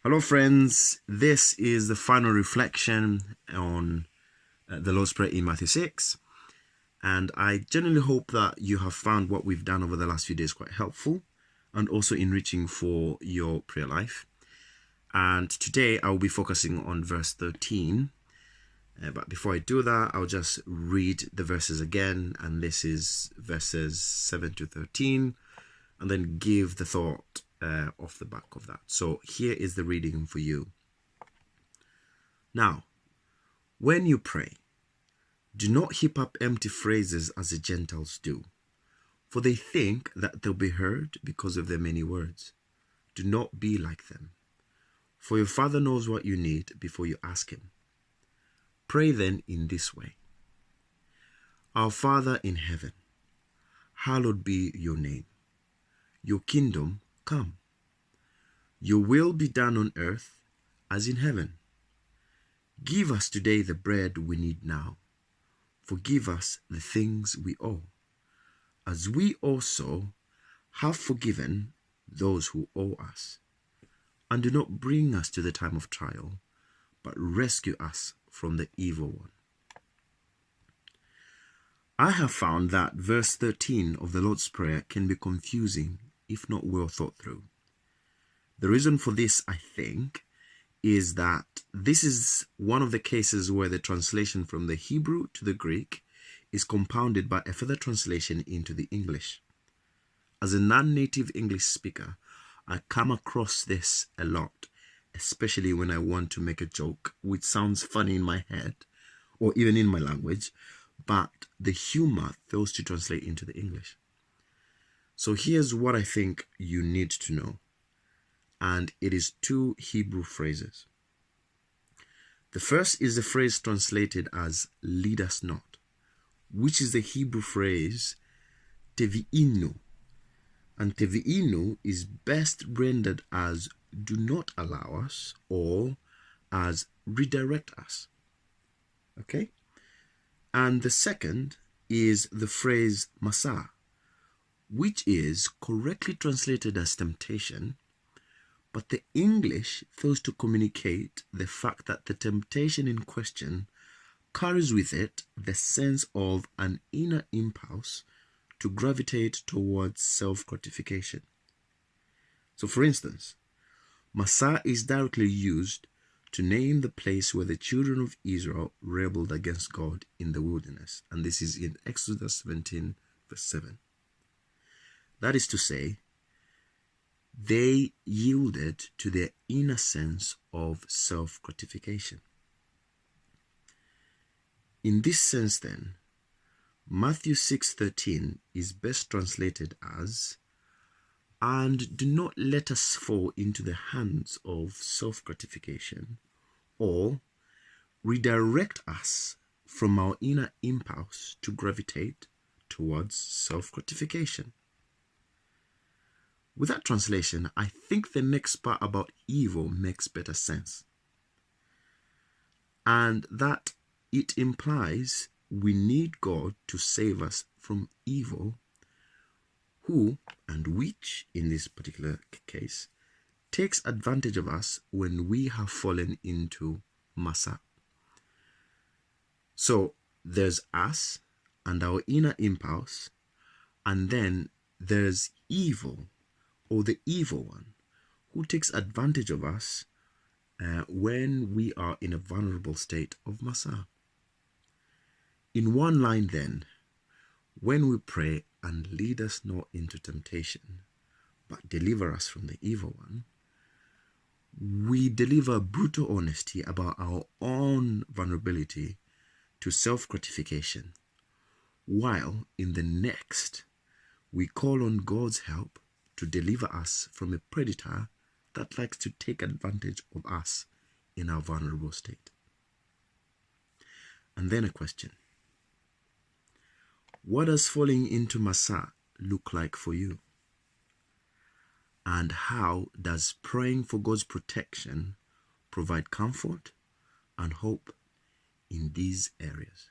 Hello, friends. This is the final reflection on the Lord's Prayer in Matthew 6. And I genuinely hope that you have found what we've done over the last few days quite helpful and also enriching for your prayer life. And today I will be focusing on verse 13. But before I do that, I'll just read the verses again. And this is verses 7 to 13. And then give the thought off the back of that. So here is the reading for you. Now, when you pray, do not heap up empty phrases as the Gentiles do, for they think that they'll be heard because of their many words. Do not be like them, for your Father knows what you need before you ask Him. Pray then in this way. Our Father in heaven, hallowed be your name. Your kingdom come. Your will be done on earth as in heaven. Give us today the bread we need now. Forgive us the things we owe, as we also have forgiven those who owe us. And do not bring us to the time of trial, but rescue us from the evil one. I have found that verse 13 of the Lord's Prayer can be confusing if not well thought through. The reason for this, I think, is that this is one of the cases where the translation from the Hebrew to the Greek is compounded by a further translation into the English. As a non-native English speaker, I come across this a lot, especially when I want to make a joke, which sounds funny in my head, or even in my language, but the humor fails to translate into the English. So here's what I think you need to know. And it is two Hebrew phrases. The first is the phrase translated as lead us not, which is the Hebrew phrase tevi'inu. And tevi'inu is best rendered as do not allow us or as redirect us. Okay? And the second is the phrase masa, which is correctly translated as temptation, but the English fails to communicate the fact that the temptation in question carries with it the sense of an inner impulse to gravitate towards self-gratification. So for instance, masa is directly used to name the place where the children of Israel rebelled against God in the wilderness. And this is in Exodus 17, verse 7. That is to say, they yielded to their inner sense of self-gratification. In this sense then, Matthew 6:13 is best translated as, and do not let us fall into the hands of self-gratification, or redirect us from our inner impulse to gravitate towards self-gratification. With that translation, I think the next part about evil makes better sense. And that it implies we need God to save us from evil, who and which, in this particular case, takes advantage of us when we have fallen into masa. So there's us and our inner impulse, and then there's evil, or the evil one, who takes advantage of us when we are in a vulnerable state of masa. In one line then, when we pray and lead us not into temptation, but deliver us from the evil one, we deliver brutal honesty about our own vulnerability to self-gratification, while in the next, we call on God's help to deliver us from a predator that likes to take advantage of us in our vulnerable state. And then a question. What does falling into masa look like for you? And how does praying for God's protection provide comfort and hope in these areas?